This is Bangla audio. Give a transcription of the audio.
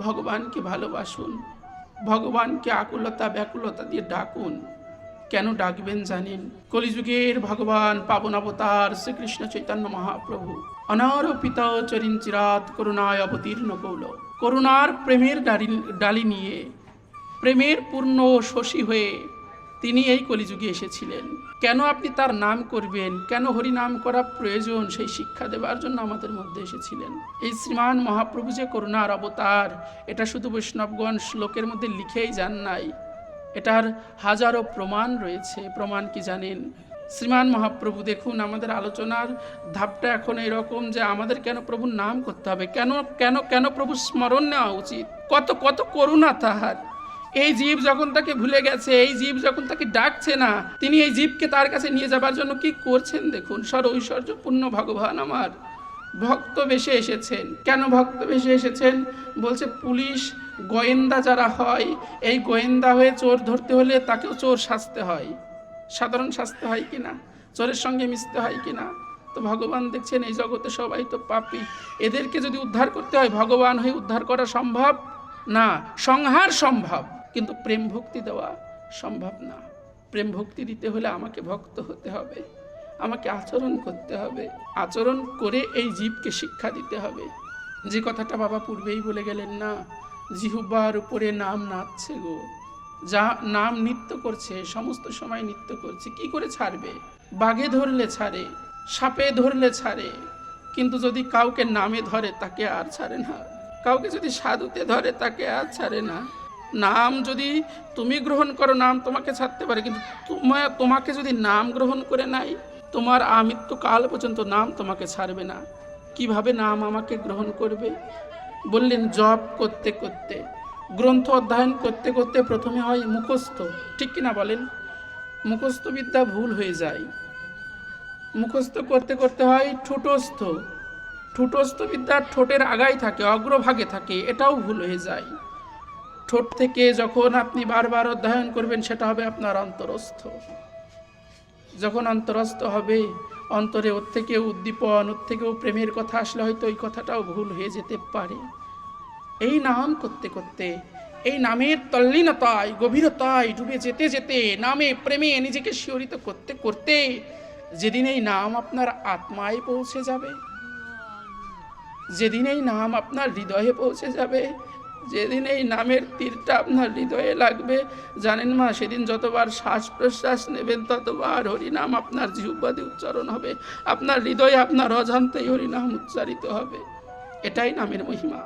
ভগবানকে ভালোবাসুন, ভগবানকে আকুলতা ব্যাকুলতা দিয়ে ডাকুন। কেন ডাকবেন জানেন? কলিযুগের ভগবান পাবন অবতার শ্রীকৃষ্ণ চৈতন্য মহাপ্রভু অনারোপিত চরিঞ্চিরাত করুণায় অবতীর্ণ কৌল, করুণার প্রেমের ডালি নিয়ে, প্রেমের পূর্ণ শশী হয়ে তিনি এই কলিযুগে এসেছিলেন। কেন আপনি তার নাম করবেন, কেন হরি নাম করা প্রয়োজন, সেই শিক্ষা দেওয়ার জন্য আমাদের মধ্যে এসেছিলেন। এই শ্রীমান মহাপ্রভু যে করুণার অবতার, এটা শুধু বৈষ্ণবগণ শ্লোকের মধ্যে লিখেই যান নাই, এটার হাজারো প্রমাণ রয়েছে। প্রমাণ কি জানেন? শ্রীমান মহাপ্রভু, দেখুন আমাদের আলোচনার ধাপটা এখন এরকম যে আমাদের কেন প্রভুর নাম করতে হবে, কেন কেন কেন প্রভুর স্মরণ নেওয়া উচিত, কত কত করুণা তাহার। এই জীব যখন তাকে ভুলে গেছে, এই জীব যখন তাকে ডাকছে না, তিনি এই জীবকে তার কাছে নিয়ে যাবার জন্য কি করছেন দেখুন। সর্বৈশ্বর্যপূর্ণ ভগবান আমার ভক্ত বেশে এসেছেন। কেন ভক্ত বেশে এসেছেন? বলছে পুলিশ গোয়েন্দা যারা হয়, এই গোয়েন্দা হয়ে চোর ধরতে হলে তাকেও চোর সাজতে হয়। সাধারণ শাস্তি হয় কিনা, চোরের সঙ্গে মিশতে হয় কিনা। তো ভগবান দেখছেন এই জগতে সবাই তো পাপী, এদেরকে যদি উদ্ধার করতে হয় ভগবান হয়ে উদ্ধার করা সম্ভব না, সংহার সম্ভব, কিন্তু প্রেম ভক্তি দেওয়া সম্ভব না। প্রেম ভক্তি দিতে হলে আমাকে ভক্ত হতে হবে, আমাকে আচরণ করতে হবে, আচরণ করে এই জীবকে শিক্ষা দিতে হবে। যে কথাটা বাবা পূর্বেই বলে গেলেন না, জিহ্বার উপরে নাম নাচছে গো, যা নাম নৃত্য করছে, সমস্ত সময় নৃত্য করছে। কি করে ছাড়বে? বাঘে ধরলে ছাড়ে, সাপে ধরলে ছাড়ে, কিন্তু যদি কাউকে নামে ধরে তাকে আর ছাড়ে না। কাউকে যদি সাধুতে ধরে তাকে আর ছাড়ে না। নাম যদি তুমি গ্রহণ করো, নাম তোমাকে ছাড়তে পারে, কিন্তু তোমাকে যদি নাম গ্রহণ করে নাই, তোমার আমৃত্যুকাল পর্যন্ত নাম তোমাকে ছাড়বে না। কিভাবে নাম আমাকে গ্রহণ করবে? বললেন জপ করতে করতে, গ্রন্থ অধ্যয়ন করতে করতে প্রথমে হয় মুখস্থ, ঠিক কিনা বলেন? মুখস্থ বিদ্যা ভুল হয়ে যায়। মুখস্থ করতে করতে হয় ঠোঁটস্থ, ঠোঁটস্থ বিদ্যা ঠোঁটের আগায় থাকে, অগ্রভাগে থাকে, এটাও ভুল হয়ে যায়। ঠোঁট থেকে যখন আপনি বারবার অধ্যয়ন করবেন সেটা হবে আপনার অন্তরস্থ। যখন অন্তরস্থ হবে, অন্তরে ওর থেকেও উদ্দীপন, ওর থেকেও প্রেমের কথা আসলে হয়তো ওই কথাটাও ভুল হয়ে যেতে পারে। এই নাম করতে করতে, এই নামের তল্লীনতায় গভীরতায় ডুবে যেতে যেতে, নামে প্রেমে নিজেকে শিহরিত করতে করতে, যেদিন এই নাম আপনার আত্মায় পৌঁছে যাবে, যেদিন এই নাম আপনার হৃদয়ে পৌঁছে যাবে, যেদিন এই নামের তীরটা আপনার হৃদয়ে লাগবে, জানেন মা, সেদিন যতবার শ্বাস প্রশ্বাস নেবেন ততবার হরিনাম আপনার জিহ্বাতে উচ্চারণ হবে, আপনার হৃদয়ে আপনার অজান্তেই হরিনাম উচ্চারিত হবে। এটাই নামের মহিমা।